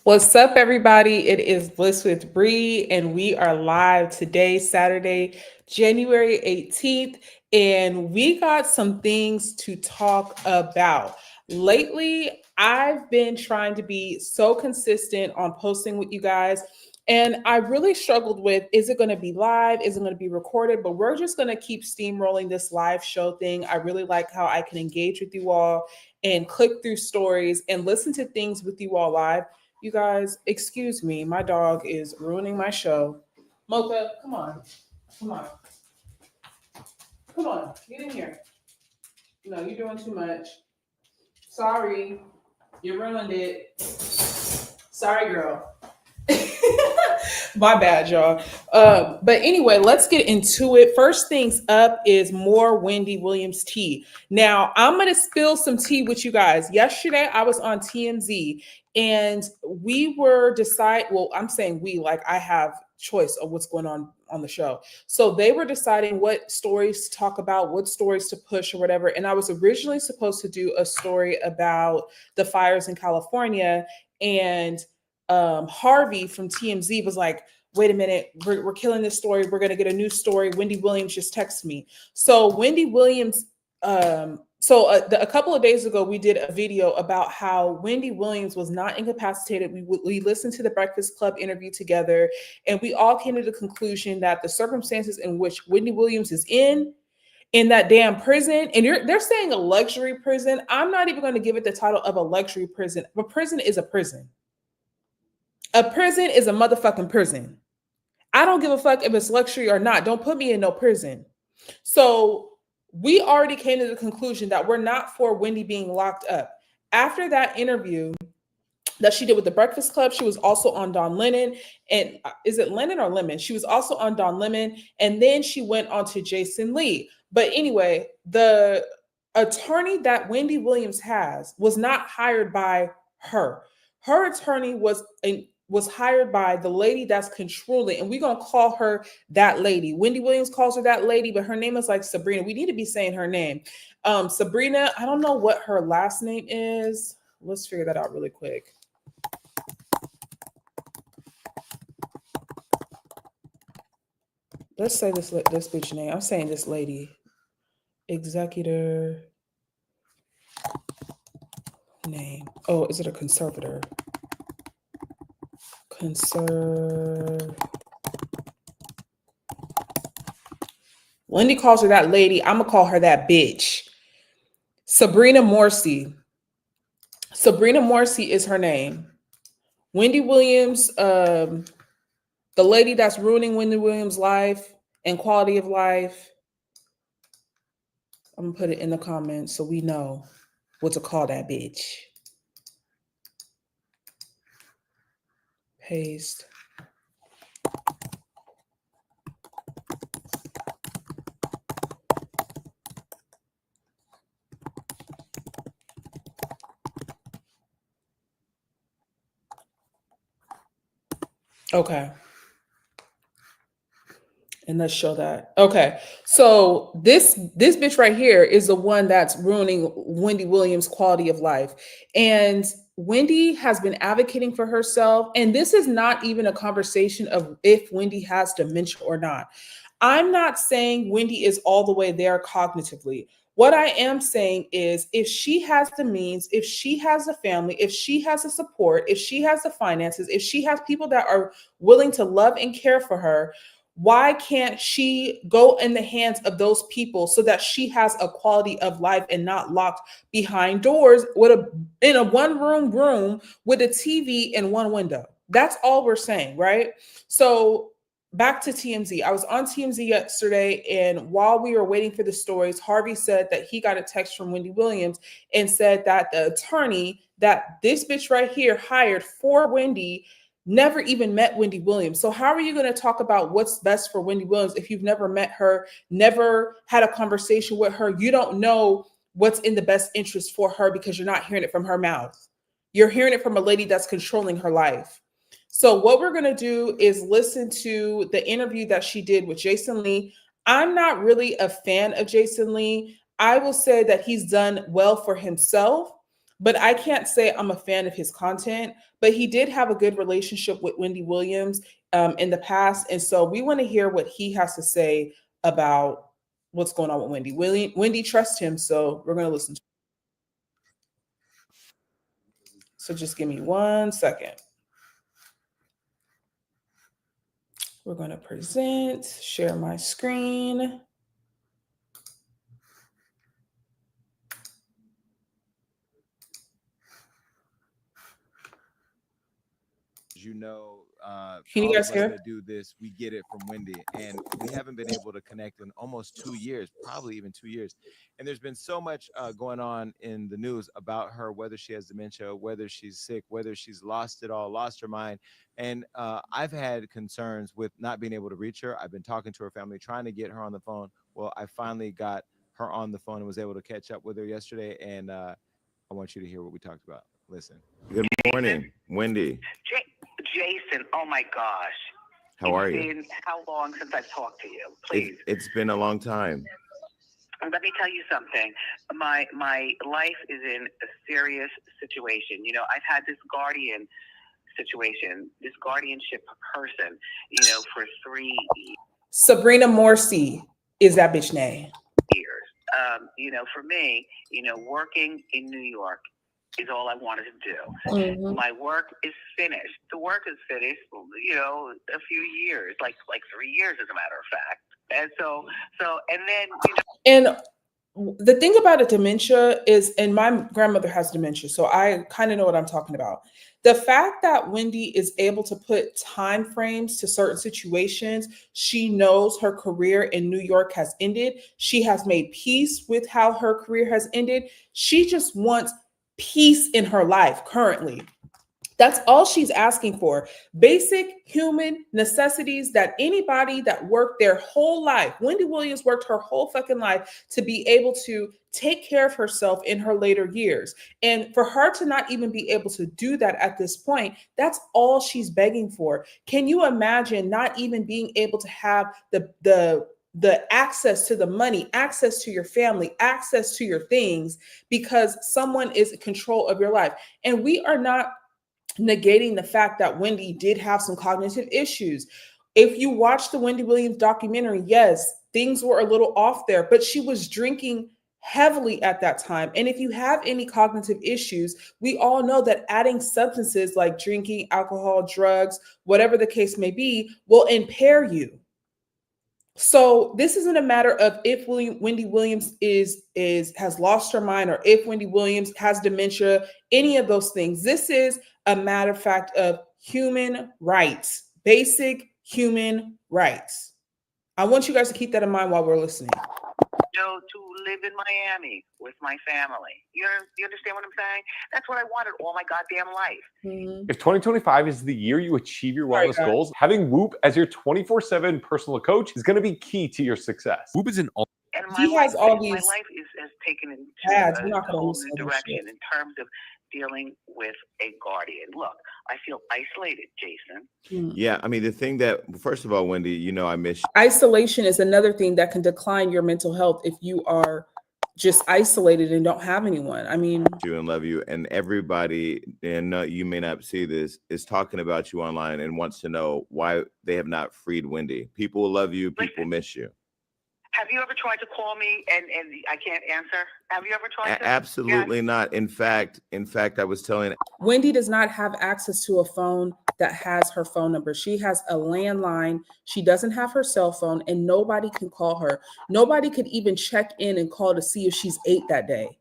What's up, everybody? It is Bliss with Bree, and we are live today, Saturday, January 18th, and we got some things to talk about. Lately, I've been trying to be so consistent on posting with you guys, and I really struggled with, is it going to be live? Is it going to be recorded? But we're just going to keep steamrolling this live show thing. I really like how I can engage with you all and click through stories and listen to things with you all live. You guys, excuse me. My dog is ruining my show. Mocha, come on. Come on. Come on. Get in here. No, you're doing too much. Sorry. You ruined it. Sorry, girl. My bad, y'all. But anyway, let's get into it. First things up is more Wendy Williams tea. Now, I'm going to spill some tea with you guys. Yesterday, I was on TMZ and we were well, I'm saying we, like I have choice of what's going on the show. So they were deciding what stories to talk about, what stories to push or whatever. And I was originally supposed to do a story about the fires in California, and Harvey from TMZ was like, wait a minute, we're killing this story. We're going to get a new story. Wendy Williams just texted me. So Wendy Williams, a couple of days ago, we did a video about how Wendy Williams was not incapacitated. We listened to the Breakfast Club interview together, and we all came to the conclusion that the circumstances in which Wendy Williams is in that damn prison, and they're saying a luxury prison. I'm not even going to give it the title of a luxury prison. A prison is a prison. A prison is a motherfucking prison. I don't give a fuck if it's luxury or not. Don't put me in no prison. So we already came to the conclusion that we're not for Wendy being locked up. After that interview that she did with the Breakfast Club, she was also on Don Lemon. And is it Lennon or Lemon? She was also on Don Lemon. And then she went on to Jason Lee. But anyway, the attorney that Wendy Williams has was not hired by her. Her attorney was hired by the lady that's controlling, and we're gonna call her that lady. Wendy Williams calls her that lady, but her name is like Sabrina. We need to be saying her name. Sabrina, I don't know what her last name is. Let's figure that out really quick. Let's say this bitch name. I'm saying this lady. Executor name. Oh, is it a conservator? Wendy calls her that lady. I'm gonna call her that bitch. Sabrina Morsi. Sabrina Morsi is her name. Wendy Williams, the lady that's ruining Wendy Williams' life and quality of life. I'm gonna put it in the comments so we know what to call that bitch. Paste. Okay. And let's show that. Okay. So this bitch right here is the one that's ruining Wendy Williams' quality of life. And Wendy has been advocating for herself. And this is not even a conversation of if Wendy has dementia or not. I'm not saying Wendy is all the way there cognitively. What I am saying is if she has the means, if she has a family, if she has the support, if she has the finances, if she has people that are willing to love and care for her, why can't she go in the hands of those people so that she has a quality of life and not locked behind doors in a one room with a TV and one window? That's all we're saying, right? So back to TMZ. I was on TMZ yesterday, and while we were waiting for the stories, Harvey said that he got a text from Wendy Williams and said that the attorney that this bitch right here hired for Wendy never even met Wendy Williams. So how are you going to talk about what's best for Wendy Williams if you've never met her, never had a conversation with her? You don't know what's in the best interest for her because you're not hearing it from her mouth. You're hearing it from a lady that's controlling her life. So what we're going to do is listen to the interview that she did with Jason Lee. I'm not really a fan of Jason Lee. I will say that he's done well for himself. but I can't say I'm a fan of his content. But he did have a good relationship with Wendy Williams in the past. And so we want to hear what he has to say about what's going on with Wendy. Wendy trusts him, so we're going to listen to him. So just give me 1 second. We're going to present, share my screen. You know, Can you all guys of us hear? that do this, we get it from Wendy, and we haven't been able to connect in almost 2 years, probably even 2 years. And there's been so much going on in the news about her, whether she has dementia, whether she's sick, whether she's lost it all, lost her mind. And I've had concerns with not being able to reach her. I've been talking to her family, trying to get her on the phone. Well, I finally got her on the phone and was able to catch up with her yesterday. And I want you to hear what we talked about. Listen. Good morning, Wendy. Jason, oh my gosh. How are you? It's been how long since I've talked to you? Please. It's been a long time. Let me tell you something. My life is in a serious situation. You know, I've had this guardian situation, this guardianship person, you know, for 3 years. Sabrina Morsi is that bitch name. You know, for me, you know, working in New York is all I wanted to do. Mm-hmm. My work is finished. The work is finished, you know, a few years, like 3 years, as a matter of fact. And and then, you know. And the thing about a dementia is, and my grandmother has dementia, so I kind of know what I'm talking about. The fact that Wendy is able to put time frames to certain situations, she knows her career in New York has ended. She has made peace with how her career has ended. She just wants peace in her life currently. That's all she's asking for. Basic human necessities that anybody that worked their whole life, Wendy Williams worked her whole fucking life to be able to take care of herself in her later years. And for her to not even be able to do that at this point, that's all she's begging for. Can you imagine not even being able to have the access to the money, access to your family, access to your things, because someone is in control of your life? And we are not negating the fact that Wendy did have some cognitive issues. If you watch the Wendy Williams documentary, yes, things were a little off there, but she was drinking heavily at that time. And if you have any cognitive issues, we all know that adding substances like drinking, alcohol, drugs, whatever the case may be, will impair you. So this isn't a matter of if Wendy Williams has lost her mind, or if Wendy Williams has dementia, any of those things. This is a matter of fact of human rights, basic human rights. I want you guys to keep that in mind while we're listening. To live in Miami with my family. You understand what I'm saying? That's what I wanted all my goddamn life. Mm-hmm. If 2025 is the year you achieve your wellness goals, having Whoop as your 24/7 personal coach is going to be key to your success. Whoop is an and he has all these. My life has taken into ads. a whole new direction in terms of dealing with a guardian. Look, I feel isolated, Jason. Yeah, I mean, the thing that, first of all, Wendy, you know, I miss you. Isolation is another thing that can decline your mental health if you are just isolated and don't have anyone. I mean, you and love you, and everybody, and you may not see this, is talking about you online and wants to know why they have not freed Wendy. People love you. People miss you. Have you ever tried to call me and I can't answer? Have you ever tried to? Absolutely not. In fact, I was telling Wendy does not have access to a phone that has her phone number. She has a landline. She doesn't have her cell phone, and nobody can call her. Nobody could even check in and call to see if she's ate that day.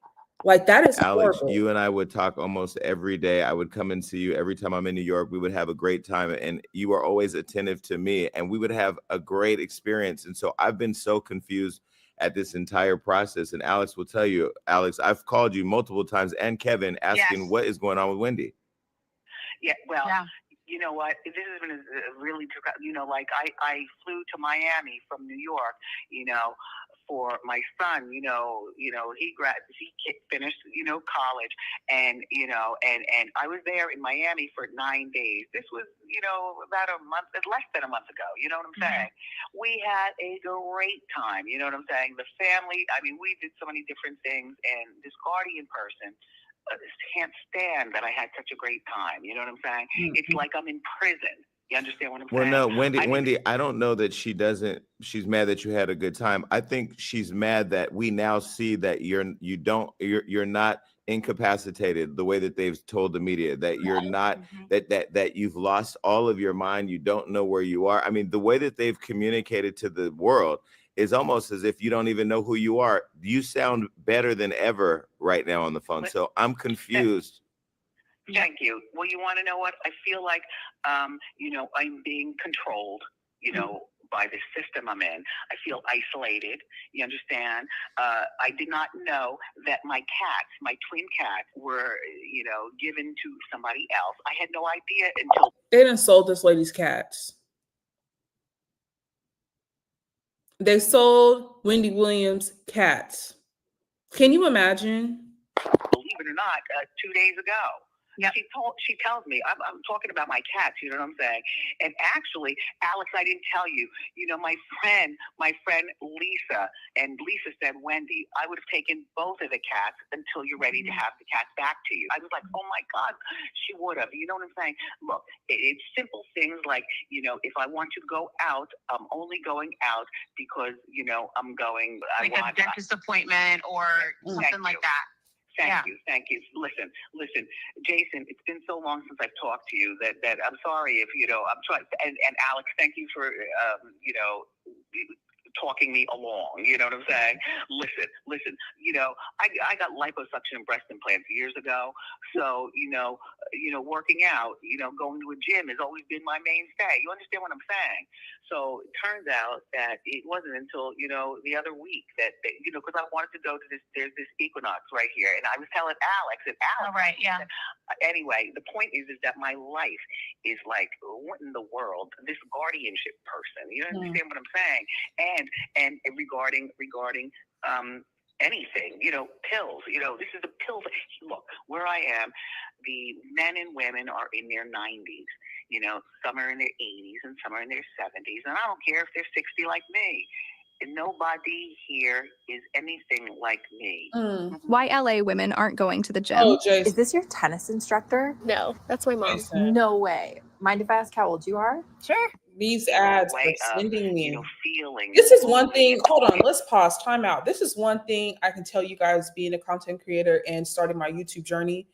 Like, that is Alex, horrible. you and I would talk almost every day. I would come and see you every time I'm in New York. We would have a great time, and you are always attentive to me, and we would have a great experience. And so I've been so confused at this entire process. And Alex will tell you, Alex, I've called you multiple times, and Kevin, asking what is going on with Wendy. Yeah, well, you know what? This has been really, you know, like I flew to Miami from New York, you know, for my son, he finished, college, and I was there in Miami for 9 days. This was, about a month, less than a month ago. You know what I'm saying? We had a great time. You know what I'm saying? The family. I mean, we did so many different things, and this guardian person can't stand that I had such a great time. You know what I'm saying? It's like I'm in prison. You understand what I'm Well, saying? no, Wendy, I don't know that she's mad that you had a good time. I think she's mad that we now see that you're not incapacitated the way that they've told the media, that you're not, that you've lost all of your mind. You don't know where you are. I mean, the way that they've communicated to the world is almost as if you don't even know who you are. You sound better than ever right now on the phone. So I'm confused. Thank you. Well, you want to know what? I feel like, I'm being controlled, by the system I'm in. I feel isolated. You understand? I did not know that my twin cats were, given to somebody else. I had no idea until They done sold this lady's cats. They sold Wendy Williams cats. Can you imagine? Believe it or not, 2 days ago. Yeah. She tells me, I'm talking about my cats, you know what I'm saying? And actually, Alex, I didn't tell you, my friend Lisa, and Lisa said, Wendy, I would have taken both of the cats until you're ready to have the cats back to you. I was like, oh my God, she would have. You know what I'm saying? Look, it's simple things like, if I want to go out, I'm only going out because, I'm going. Like a dentist appointment or something like that. Thank you. Listen, Jason, it's been so long since I've talked to you that I'm sorry if, I'm trying, and Alex, thank you for, talking me along, you know what I'm saying? Listen, I got liposuction breast implants years ago. So, working out, going to a gym has always been my mainstay. You understand what I'm saying? So it turns out that it wasn't until, the other week that because I wanted to go to there's this equinox right here. And I was telling Alex, oh, right, yeah. Anyway, the point is that my life is like, what in the world? This guardianship person, you understand what I'm saying? And regarding anything, pills, this is a pill. Look, where I am, the men and women are in their 90s, some are in their 80s and some are in their 70s. And I don't care if they're 60 like me. And nobody here is anything like me. Why LA women aren't going to the gym. Oh, Jason. Is this your tennis instructor? No, that's my mom. Jason. No way. Mind if I ask how old you are? Sure. These ads are Way of, sending me. feeling. This is one thing. Hold on, let's pause. Time out. This is one thing I can tell you guys being a content creator and starting my YouTube journey.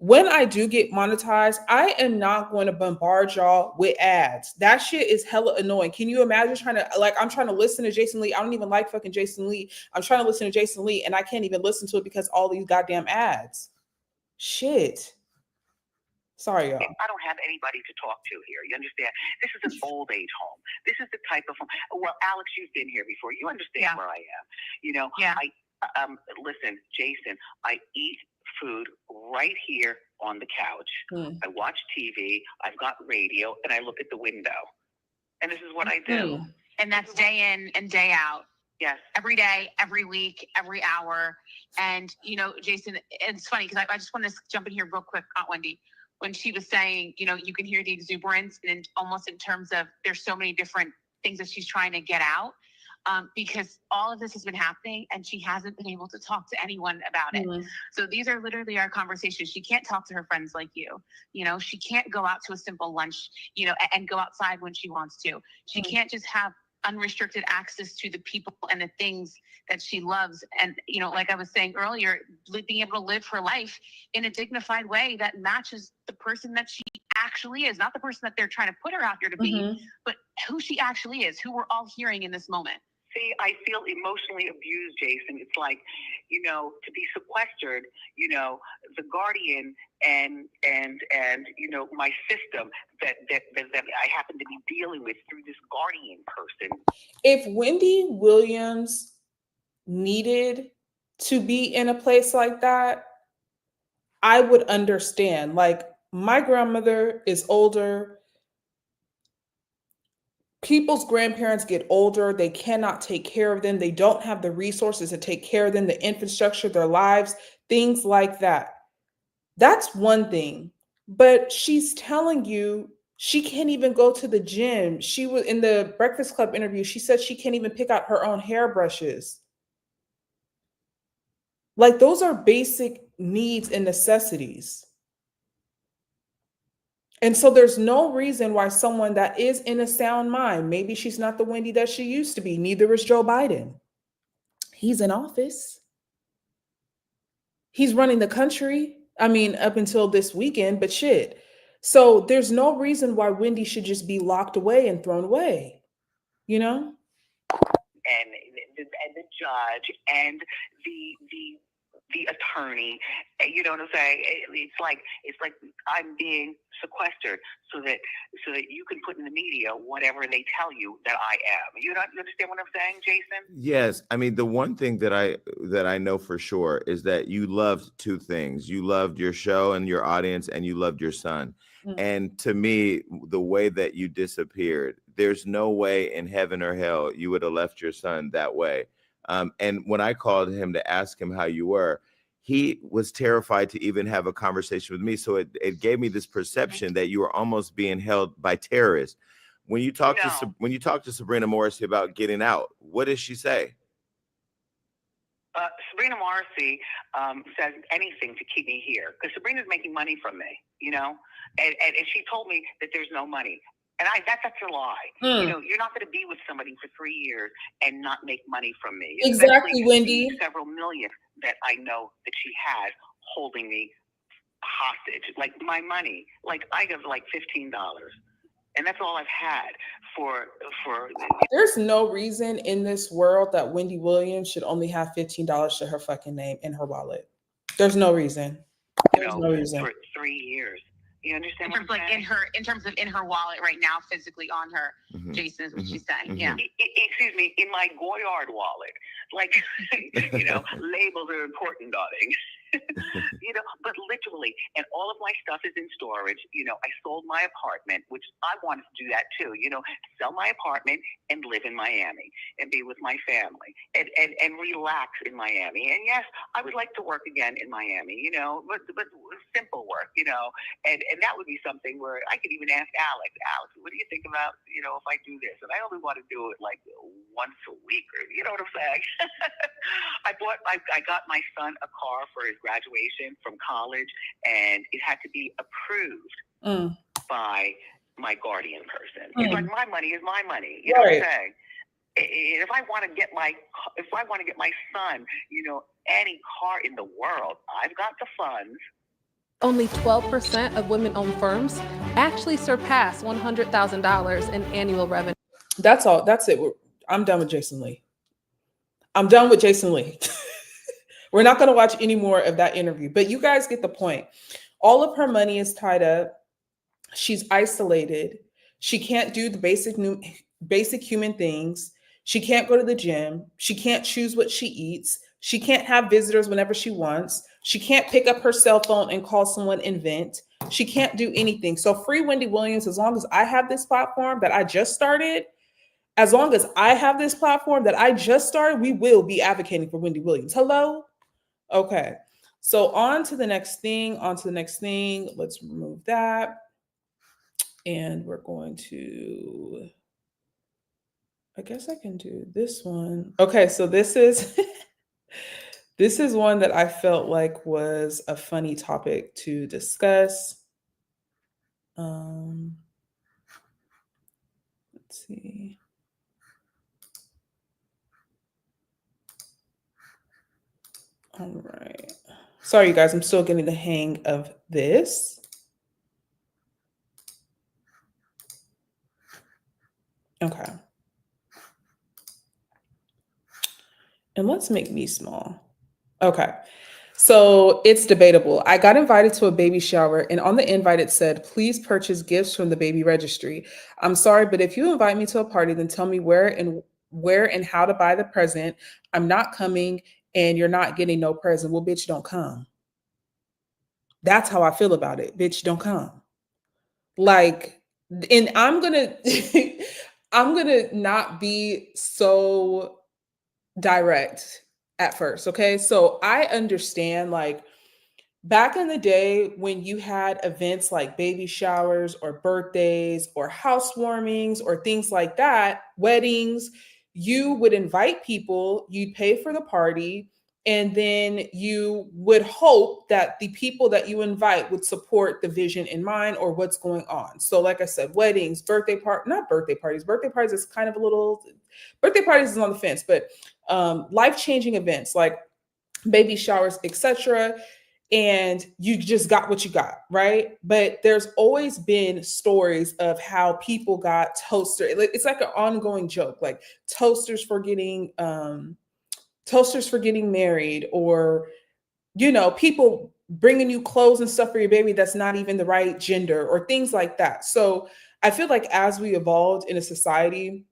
When I do get monetized, I am not going to bombard y'all with ads. That shit is hella annoying. Can you imagine I'm trying to listen to Jason Lee. I don't even like fucking Jason Lee. I'm trying to listen to Jason Lee and I can't even listen to it because all these goddamn ads. Shit. Sorry, y'all. I don't have anybody to talk to here. You understand? This is an old age home. This is the type of home. Well, Alex, you've been here before. You understand where I am. Yeah. Listen, Jason, I eat food right here on the couch. I watch TV. I've got radio, and I look at the window. And this is what I do. And that's day in and day out. Yes. Every day, every week, every hour. And, Jason, it's funny because I just want to jump in here real quick, Aunt Wendy. When she was saying, you can hear the exuberance and almost in terms of there's so many different things that she's trying to get out because all of this has been happening and she hasn't been able to talk to anyone about it. So these are literally our conversations. She can't talk to her friends like you. She can't go out to a simple lunch, and go outside when she wants to. She can't just have unrestricted access to the people and the things that she loves. And, like I was saying earlier, being able to live her life in a dignified way that matches the person that she actually is, not the person that they're trying to put her out here to be, but who she actually is, who we're all hearing in this moment. See, I feel emotionally abused, Jason. It's like, to be sequestered, the guardian and my system that I happen to be dealing with through this guardian person. If Wendy Williams needed to be in a place like that, I would understand. Like, my grandmother is older. People's grandparents get older. They cannot take care of them. They don't have the resources to take care of them, the infrastructure, their lives, things like that. That's one thing. But she's telling you she can't even go to the gym. She was in the Breakfast Club interview. She said she can't even pick out her own hairbrushes. Like, those are basic needs and necessities. And so there's no reason why someone that is in a sound mind, maybe she's not the Wendy that she used to be, neither is Joe Biden. He's in office. He's running the country. I mean, up until this weekend, but shit. So there's no reason why Wendy should just be locked away and thrown away, you know? And the judge and the attorney, you know what I'm saying? It's like I'm being sequestered so that you can put in the media whatever they tell you that I am. You understand what I'm saying, Jason? Yes, I mean the one thing that I know for sure is that you loved two things. You loved your show and your audience, and you loved your son. And to me, the way that you disappeared, there's no way in heaven or hell you would have left your son that way. And when I called him to ask him how you were, he was terrified to even have a conversation with me. So it gave me this perception that you were almost being held by terrorists. When you talk to Sabrina Morrissey about getting out, what does she say? Sabrina Morrissey says anything to keep me here because Sabrina's making money from me, you know, and she told me that there's no money. And that's a lie. You know, you're not going to be with somebody for 3 years and not make money from me. Exactly, Wendy. Several million that I know that she has holding me hostage, like my money. Like I have like $15, and that's all I've had for. There's no reason in this world that Wendy Williams should only have $15 to her fucking name in her wallet. There's no reason. There's no reason. For 3 years. You understand? In terms of in her wallet right now, physically on her, Jason is what she's saying. Yeah. Excuse me, in my Goyard wallet, like you know, labels are important, darling. You know, but literally, and all of my stuff is in storage. You know, I sold my apartment, which I wanted to do that too. You know, sell my apartment and live in Miami and be with my family and relax in Miami. And yes, I would like to work again in Miami. You know, but simple work. You know, and that would be something where I could even ask Alex, what do you think about, you know, if I do this? And I only want to do it like once a week, or you know what I'm saying? I got my son a car for his graduation from college, and it had to be approved by my guardian person. It's like my money is my money. You know what I'm saying? If I want to get my son, you know, any car in the world, I've got the funds. Only 12% of women-owned firms actually surpass $100,000 in annual revenue. That's all. That's it. I'm done with Jason Lee. I'm done with Jason Lee. We're not going to watch any more of that interview, but you guys get the point. All of her money is tied up. She's isolated. She can't do the basic human things. She can't go to the gym. She can't choose what she eats. She can't have visitors whenever she wants. She can't pick up her cell phone and call someone and vent. She can't do anything. So free Wendy Williams, as long as I have this platform that I just started, we will be advocating for Wendy Williams. Hello? Okay. So on to the next thing. Let's remove that. And we're going to, I guess I can do this one. Okay, so this is this is one that I felt like was a funny topic to discuss. Let's see. All right. Sorry, you guys, I'm still getting the hang of this. Okay. And let's make me small. Okay. So it's debatable. I got invited to a baby shower, and on the invite it said, please purchase gifts from the baby registry. I'm sorry, but if you invite me to a party, then tell me where and how to buy the present. I'm not coming, and you're not getting no present. Well, bitch, don't come. That's how I feel about it. Bitch, don't come. Like, and I'm gonna not be so direct at first. Okay. So I understand, like, back in the day when you had events like baby showers or birthdays or housewarmings or things like that, weddings, you would invite people, you'd pay for the party, And then you would hope that the people that you invite would support the vision in mind or what's going on. So like I said, weddings, not birthday parties. Birthday parties is kind of a little, birthday parties is on the fence, but life-changing events like baby showers, etc. And you just got what you got, right? But there's always been stories of how people got toaster. It's like an ongoing joke, like toasters for getting married, or people bringing you clothes and stuff for your baby that's not even the right gender, or things like that. So I feel like as we evolved in a society,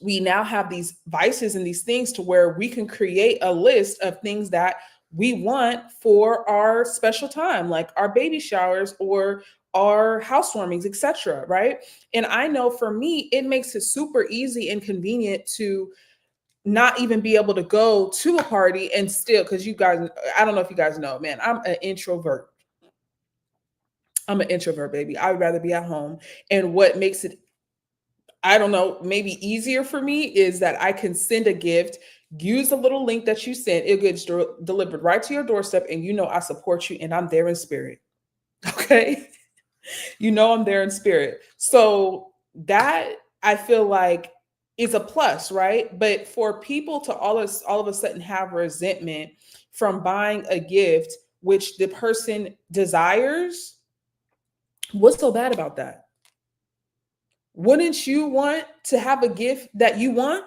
we now have these vices and these things to where we can create a list of things that we want for our special time, like our baby showers or our housewarmings, etc. Right? And I know for me, it makes it super easy and convenient to not even be able to go to a party and still, because you guys, I don't know if you guys know, man, I'm an introvert. I'm an introvert, baby. I'd rather be at home. And what makes it, I don't know, maybe easier for me is that I can send a gift, use a little link that you sent, it gets delivered right to your doorstep, and I support you and I'm there in spirit. Okay. I'm there in spirit. So that I feel like is a plus, right? But for people to all of a sudden have resentment from buying a gift which the person desires, what's so bad about that? Wouldn't you want to have a gift that you want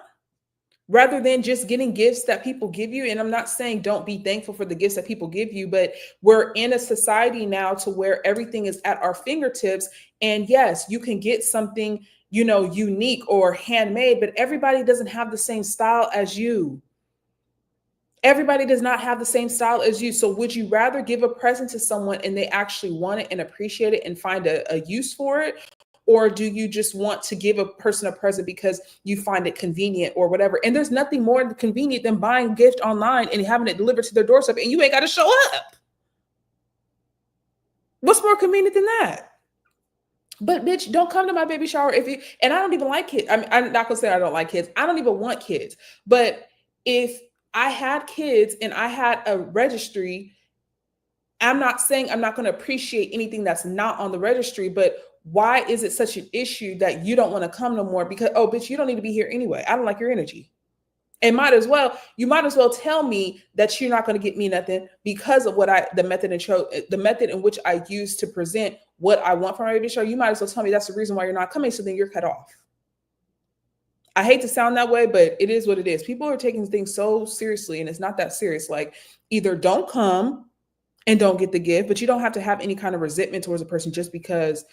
rather than just getting gifts that people give you? And I'm not saying don't be thankful for the gifts that people give you, but we're in a society now to where everything is at our fingertips. And yes, you can get something, unique or handmade, but everybody doesn't have the same style as you. Everybody does not have the same style as you. So would you rather give a present to someone and they actually want it and appreciate it and find a use for it? Or do you just want to give a person a present because you find it convenient or whatever? And there's nothing more convenient than buying a gift online and having it delivered to their doorstep and you ain't got to show up. What's more convenient than that? But bitch, don't come to my baby shower and I don't even like kids. I mean, I'm not gonna say I don't like kids. I don't even want kids. But if I had kids and I had a registry, I'm not saying I'm not going to appreciate anything that's not on the registry, but why is it such an issue that you don't want to come no more? Because, oh, bitch, you don't need to be here anyway. I don't like your energy. And you might as well tell me that you're not going to get me nothing because of the method in which I use to present what I want from my baby show. You might as well tell me that's the reason why you're not coming. So then you're cut off. I hate to sound that way, but it is what it is. People are taking things so seriously and it's not that serious. Like either don't come and don't get the gift, but you don't have to have any kind of resentment towards a person just because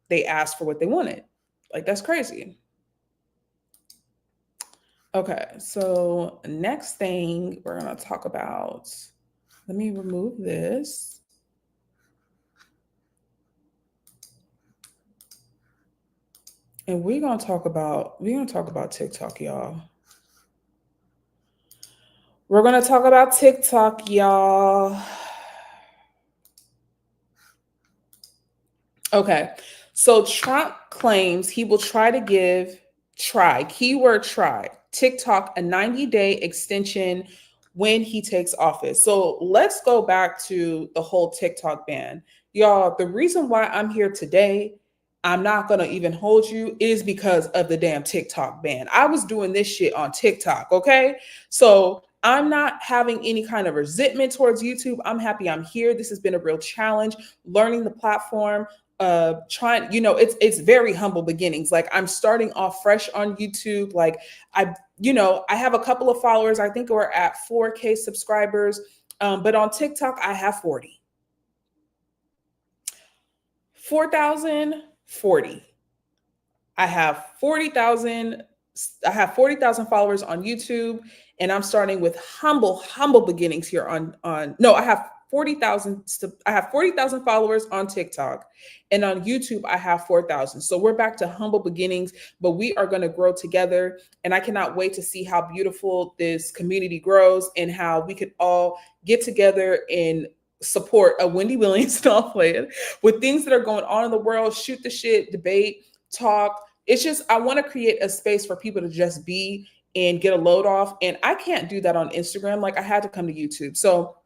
they asked for what they wanted. Like that's crazy. Okay, so next thing we're going to talk about, let me remove this. And we're going to talk about TikTok, y'all. We're going to talk about TikTok, y'all. Okay. So Trump claims he will keyword try, TikTok a 90-day extension when he takes office. So let's go back to the whole TikTok ban. Y'all, the reason why I'm here today, I'm not going to even hold you, is because of the damn TikTok ban. I was doing this shit on TikTok, okay? So I'm not having any kind of resentment towards YouTube. I'm happy I'm here. This has been a real challenge, learning the platform, trying, it's very humble beginnings. Like I'm starting off fresh on YouTube. Like I have a couple of followers. I think we're at 4K subscribers. But on TikTok, I have 4,040. I have 40,000 followers on YouTube, and I'm starting with humble beginnings here I have 40,000 followers on TikTok, and on YouTube I have 4,000. So we're back to humble beginnings, but we are going to grow together, and I cannot wait to see how beautiful this community grows and how we could all get together and support a Wendy Williams plan with things that are going on in the world, shoot the shit, debate, talk. It's just, I want to create a space for people to just be and get a load off. And I can't do that on Instagram. Like I had to come to YouTube. So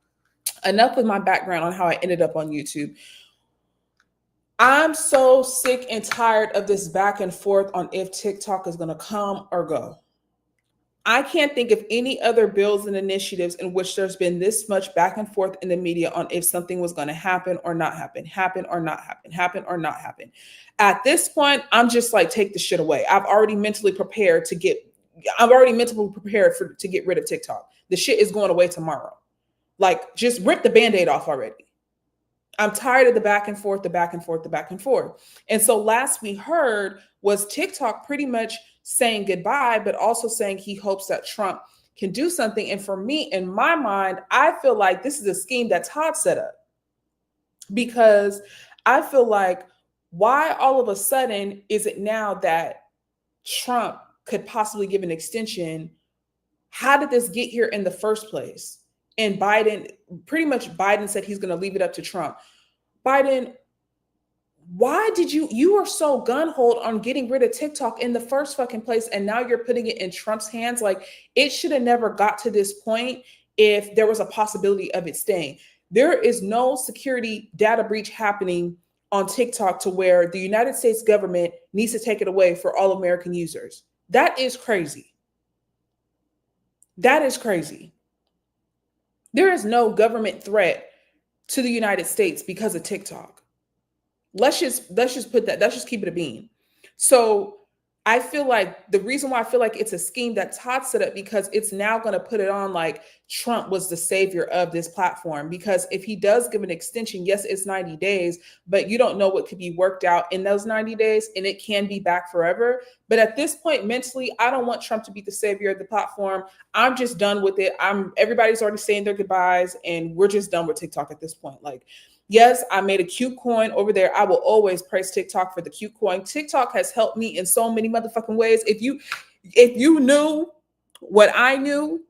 enough with my background on how I ended up on YouTube. I'm so sick and tired of this back and forth on if TikTok is going to come or go. I can't think of any other bills and initiatives in which there's been this much back and forth in the media on if something was going to happen or not happen, happen or not happen, happen or not happen. At this point, I'm just like, take the shit away. I'm already mentally prepared to get rid of TikTok. The shit is going away tomorrow. Like, just rip the Band-Aid off already. I'm tired of the back and forth, the back and forth, the back and forth. And so last we heard was TikTok pretty much saying goodbye, but also saying he hopes that Trump can do something. And for me, in my mind, I feel like this is a scheme that Todd set up, because I feel like, why all of a sudden is it now that Trump could possibly give an extension? How did this get here in the first place? And Biden said he's going to leave it up to Trump. Biden, why did you were so gun-ho on getting rid of TikTok in the first fucking place, and now you're putting it in Trump's hands? Like, it should have never got to this point if there was a possibility of it staying. There is no security data breach happening on TikTok to where the United States government needs to take it away for all American users. That is crazy. That is crazy. There is no government threat to the United States because of TikTok. Let's just keep it a bean. So I feel like the reason why I feel like it's a scheme that Todd set up, because it's now going to put it on like Trump was the savior of this platform. Because if he does give an extension, yes, it's 90 days, but you don't know what could be worked out in those 90 days, and it can be back forever. But at this point, mentally, I don't want Trump to be the savior of the platform. I'm just done with it. Everybody's already saying their goodbyes, and we're just done with TikTok at this point. Like, yes, I made a cute coin over there. I will always praise TikTok for the cute coin. TikTok has helped me in so many motherfucking ways. If you knew what I knew,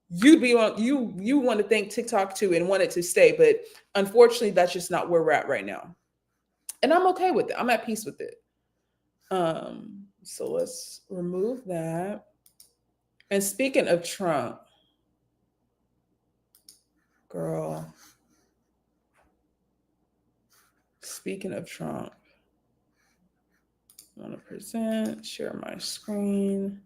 you want to thank TikTok too and want it to stay. But unfortunately, that's just not where we're at right now. And I'm okay with it. I'm at peace with it. So let's remove that. And speaking of Trump, girl. Speaking of Trump, I want to present, share my screen.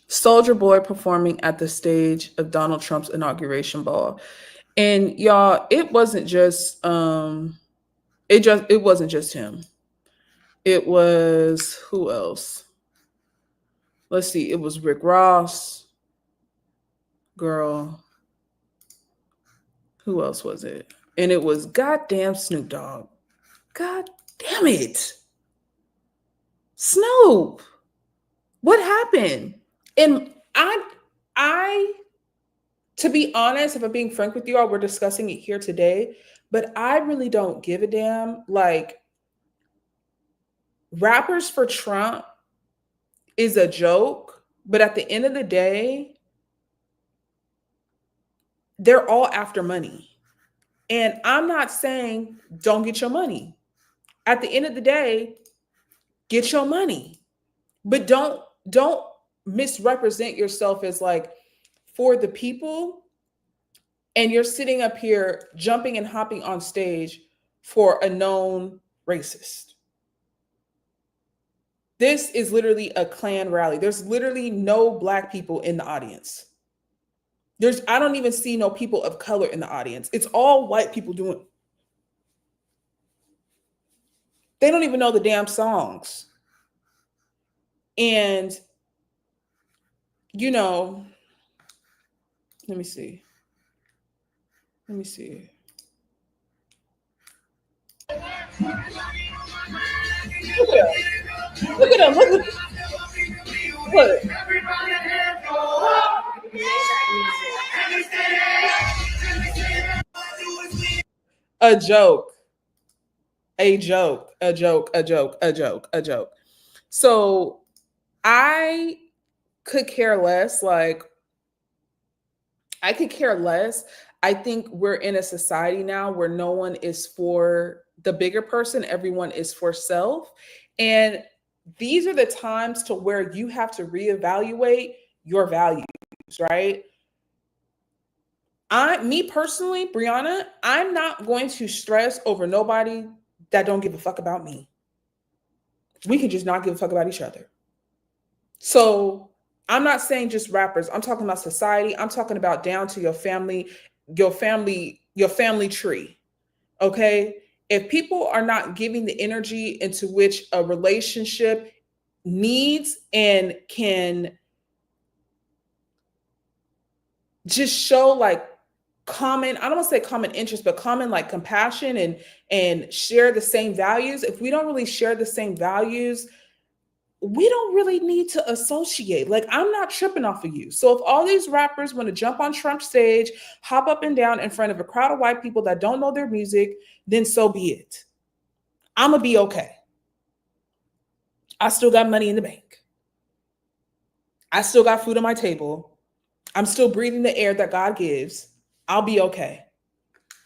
Soulja Boy performing at the stage of Donald Trump's inauguration ball. And y'all, it wasn't just it wasn't just him. It was, who else? Let's see, it was Rick Ross. Girl. Who else was it? And it was goddamn Snoop Dogg. God damn it. Snoop. What happened? And I, to be honest, if I'm being frank with you all, we're discussing it here today, but I really don't give a damn. Like, rappers for Trump is a joke, but at the end of the day, they're all after money. And I'm not saying don't get your money. At the end of the day, get your money. But don't misrepresent yourself as like for the people, and you're sitting up here jumping and hopping on stage for a known racist. This is literally a Klan rally. There's literally no Black people in the audience. I don't even see no people of color in the audience. It's all white people doing. They don't even know the damn songs. And, you know, let me see. Look at him. Look. A joke. So I could care less. Like, I could care less. I think we're in a society now where no one is for the bigger person, everyone is for self. And these are the times to where you have to reevaluate your values, right? Me personally, Brianna, I'm not going to stress over nobody that don't give a fuck about me. We can just not give a fuck about each other. So I'm not saying just rappers. I'm talking about society. I'm talking about down to your family tree. Okay. If people are not giving the energy into which a relationship needs and can just show like common, I don't want to say common interest, but common like compassion and share the same values. If we don't really share the same values, we don't really need to associate. Like, I'm not tripping off of you. So if all these rappers want to jump on Trump's stage, hop up and down in front of a crowd of white people that don't know their music, then so be it. I'm going to be okay. I still got money in the bank. I still got food on my table. I'm still breathing the air that God gives. I'll be okay.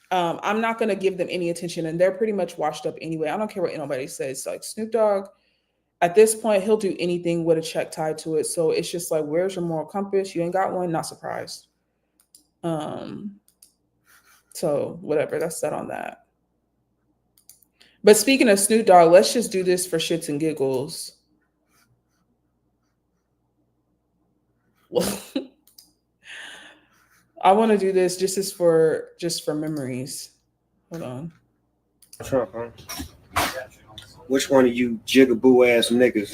I'm not going to give them any attention, and they're pretty much washed up anyway. I don't care what anybody says. Like Snoop Dogg, at this point, he'll do anything with a check tied to it. So it's just like, where's your moral compass? You ain't got one. Not surprised. So whatever, that's that on that. But speaking of Snoop Dogg, let's just do this for shits and giggles. Well, I want to do this just for memories. Hold on. Trump, huh? Which one of you jigaboo ass niggas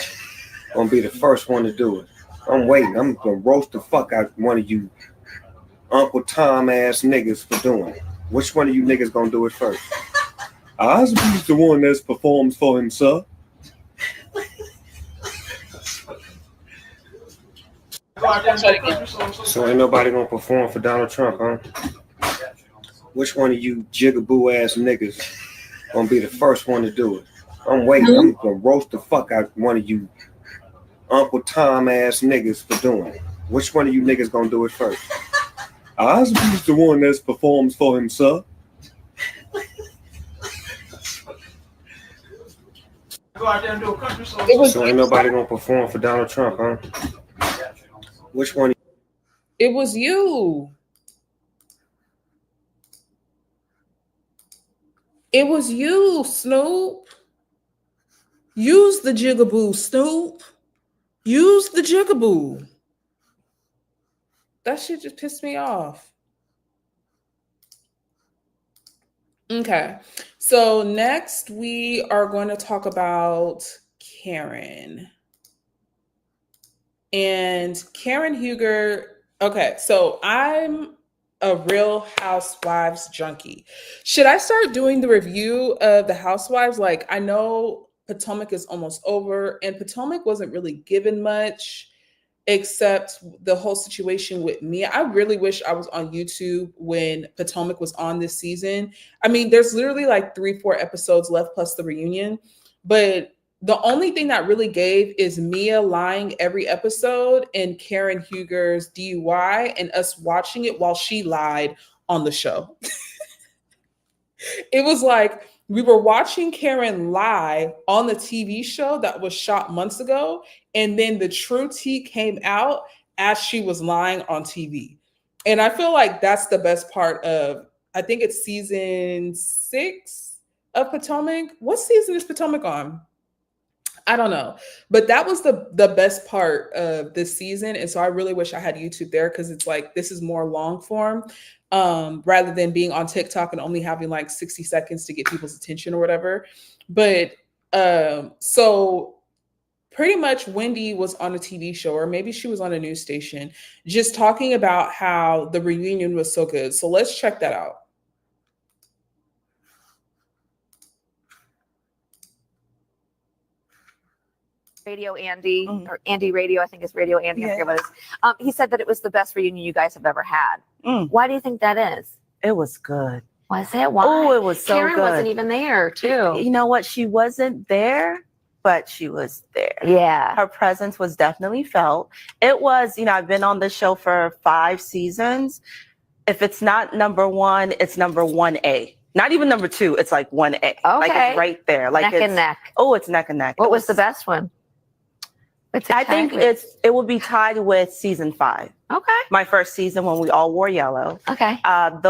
gonna be the first one to do it? I'm waiting. I'm gonna roast the fuck out one of you Uncle Tom ass niggas for doing it. Which one of you niggas gonna do it first? Osby's the one that performs for himself. So ain't nobody gonna perform for Donald Trump, huh? Which one of you jigaboo ass niggas gonna be the first one to do it? I'm waiting. I'm gonna roast the fuck out one of you Uncle Tom ass niggas for doing it. Which one of you niggas gonna do it first? Osby's the one that performs for himself. So ain't nobody gonna perform for Donald Trump, huh? Which one? It was you. It was you, Snoop. Use the jigaboo, Snoop. Use the jigaboo. That shit just pissed me off. Okay. So next we are going to talk about Karen. And Karen Huger. Okay, so I'm a Real Housewives junkie. Should I start doing the review of the Housewives? Like, I know Potomac is almost over, and Potomac wasn't really given much except the whole situation with Mia. I really wish I was on YouTube when Potomac was on this season. I mean, there's literally like 3-4 episodes left plus the reunion, but the only thing that really gave is Mia lying every episode and Karen Huger's DUI and us watching it while she lied on the show. It was like we were watching Karen lie on the TV show that was shot months ago, and then the true tea came out as she was lying on TV. And I feel like that's the best part of, I think it's season 6 of Potomac. What season is Potomac on? I don't know, but that was the best part of this season. And so I really wish I had YouTube there, because it's like, this is more long form rather than being on TikTok and only having like 60 seconds to get people's attention or whatever. But so pretty much Wendy was on a TV show, or maybe she was on a news station, just talking about how the reunion was so good. So let's check that out. Radio Andy, or Andy Radio, I think it's Radio Andy. I forget what it is. He said that it was the best reunion you guys have ever had. Why do you think that is? It was good. Was it? Why? Oh, it was so Karen good. wasn't even there, too. You know what? She wasn't there, but she was there. Yeah. Her presence was definitely felt. It was, I've been on the show for 5 seasons. if it's not number one, it's number 1A. Not even number 2. It's like 1A. Okay. Like it's right there. Like neck and neck. Oh, it's neck and neck. What was the best one? I think it will be tied with season 5. Okay. My first season when we all wore yellow. Okay. It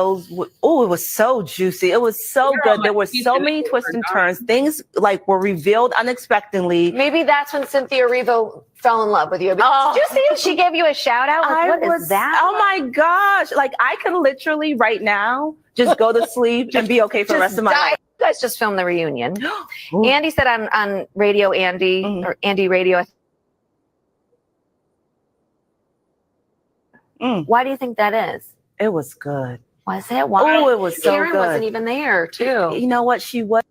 was so juicy. It was so good. There were so many twists and turns. Things like were revealed unexpectedly. Maybe that's when Cynthia Erivo fell in love with you. Did you see she gave you a shout out? Like, what is that? Oh my gosh. Like I could literally right now just go to sleep and be okay for the rest of my life. You guys just filmed the reunion. Andy said on Radio Andy or Andy Radio. Why do you think that is? It was good. Was it? Why? Oh, it was so Karen good. wasn't even there, too. You know what? She was.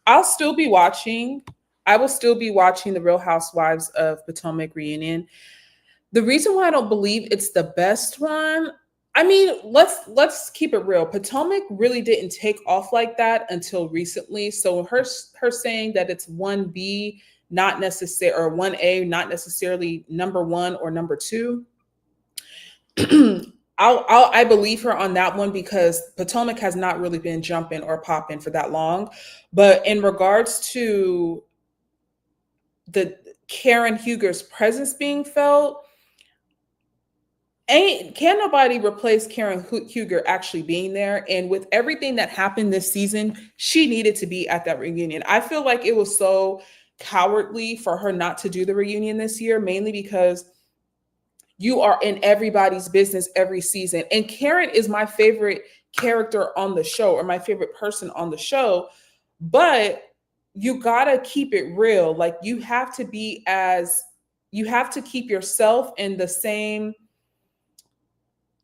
I'll still be watching. I will still be watching the Real Housewives of Potomac reunion. The reason why I don't believe it's the best one, I mean, let's keep it real. Potomac really didn't take off like that until recently. So her saying that it's 1B, not necessarily, or 1A, not necessarily number 1 or number 2. I believe her on that one because Potomac has not really been jumping or popping for that long. But in regards to the Karen Huger's presence being felt, can nobody replace Karen Huger actually being there? And with everything that happened this season, she needed to be at that reunion. I feel like it was so cowardly for her not to do the reunion this year, mainly because you are in everybody's business every season. And Karen is my favorite character on the show, or my favorite person on the show. But you gotta keep it real. Like you have to keep yourself in the same,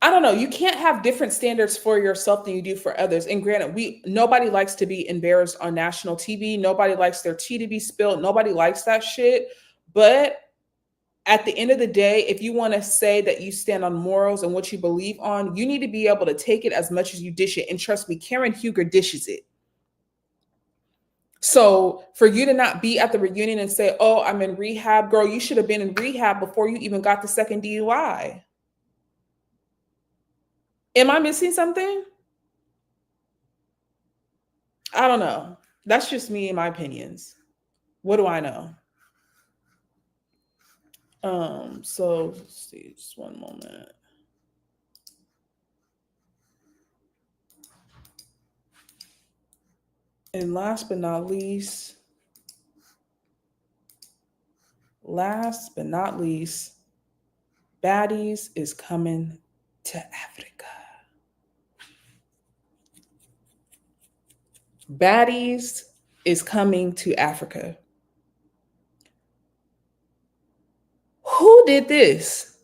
I don't know, you can't have different standards for yourself than you do for others. And granted, nobody likes to be embarrassed on national TV. Nobody likes their tea to be spilled. Nobody likes that shit. But at the end of the day, if you want to say that you stand on morals and what you believe on, you need to be able to take it as much as you dish it. And trust me, Karen Huger dishes it. So for you to not be at the reunion and say, oh, I'm in rehab, girl, you should have been in rehab before you even got the second DUI. Am I missing something? I don't know. That's just me and my opinions. What do I know? So let's see, just one moment. And last but not least, Baddies is coming to Africa. Baddies is coming to Africa. Who did this?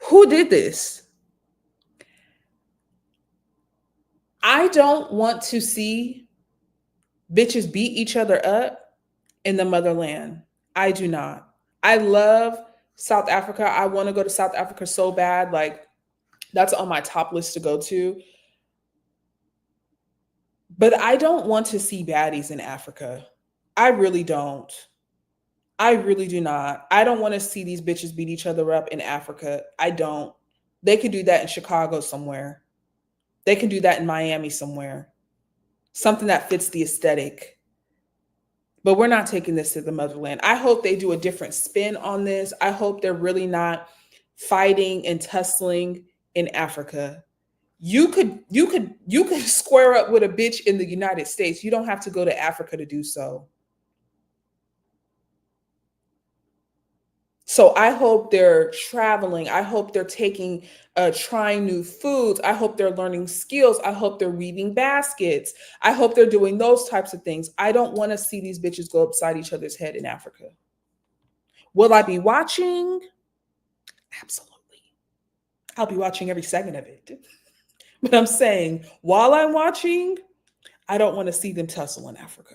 Who did this? I don't want to see bitches beat each other up in the motherland. I do not. I love South Africa. I want to go to South Africa so bad. Like, that's on my top list to go to. But I don't want to see baddies in Africa. I really don't. I really do not. I don't want to see these bitches beat each other up in Africa. I don't. They could do that in Chicago somewhere. They can do that in Miami somewhere. Something that fits the aesthetic. But we're not taking this to the motherland. I hope they do a different spin on this. I hope they're really not fighting and tussling in Africa. You could square up with a bitch in the United States. You don't have to go to Africa to do so. So I hope they're traveling. I hope they're trying new foods. I hope they're learning skills. I hope they're weaving baskets. I hope they're doing those types of things. I don't want to see these bitches go upside each other's head in Africa. Will I be watching? Absolutely. I'll be watching every second of it. But I'm saying, while I'm watching, I don't want to see them tussle in Africa.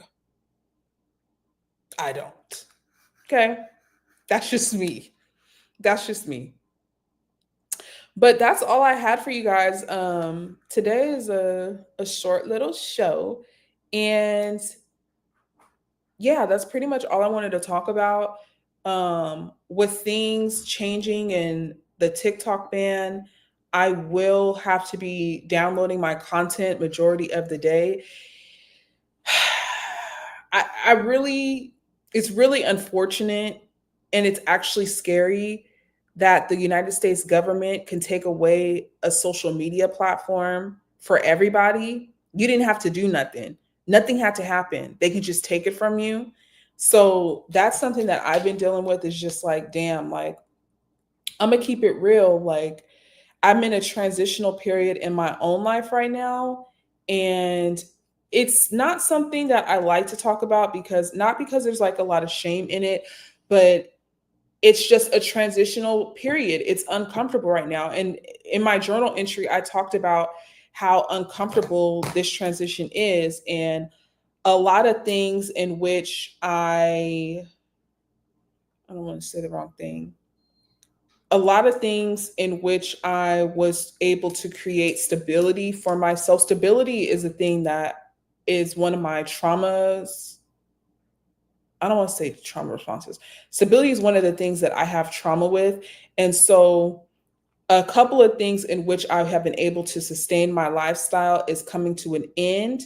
I don't. Okay? That's just me. That's just me. But that's all I had for you guys. Today is a short little show. And yeah, that's pretty much all I wanted to talk about. With things changing and the TikTok ban, I will have to be downloading my content majority of the day. I really, it's really unfortunate, and it's actually scary that the United States government can take away a social media platform for everybody. You didn't have to do nothing. Nothing had to happen. They can just take it from you. So that's something that I've been dealing with, is just like, damn, like, I'm gonna keep it real. Like, I'm in a transitional period in my own life right now. And it's not something that I like to talk about, because not because there's like a lot of shame in it, but it's just a transitional period. It's uncomfortable right now. And in my journal entry, I talked about how uncomfortable this transition is, and a lot of things in which I don't want to say the wrong thing. A lot of things in which I was able to create stability for myself. Stability is a thing that is one of my traumas. I don't want to say trauma responses. Stability is one of the things that I have trauma with. And so a couple of things in which I have been able to sustain my lifestyle is coming to an end.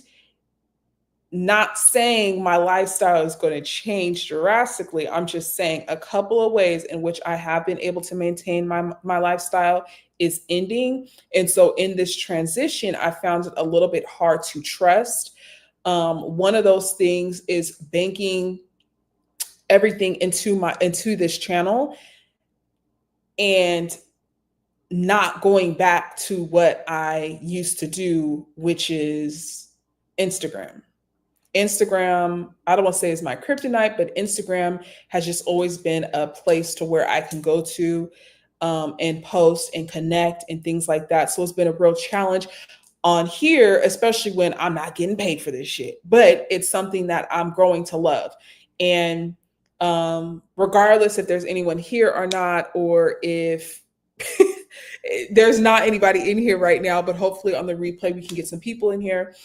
Not saying my lifestyle is going to change drastically. I'm just saying a couple of ways in which I have been able to maintain my lifestyle is ending. And so in this transition, I found it a little bit hard to trust. One of those things is banking everything into this channel and not going back to what I used to do, which is Instagram. Instagram, I don't want to say is my kryptonite, but Instagram has just always been a place to where I can go to and post and connect and things like that. So it's been a real challenge on here, especially when I'm not getting paid for this shit. But it's something that I'm growing to love. And regardless if there's anyone here or not, or if there's not anybody in here right now, but hopefully on the replay we can get some people in here.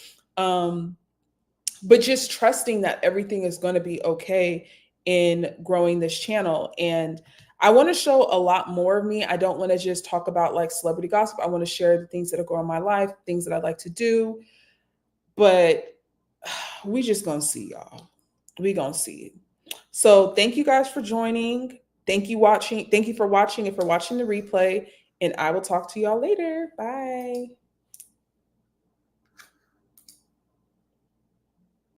But just trusting that everything is going to be okay in growing this channel. And I want to show a lot more of me. I don't want to just talk about like celebrity gossip. I want to share the things that are going on in my life, things that I like to do. But we just gonna see, y'all. We gonna see. So thank you guys for joining. Thank you for watching and for watching the replay. And I will talk to y'all later. Bye.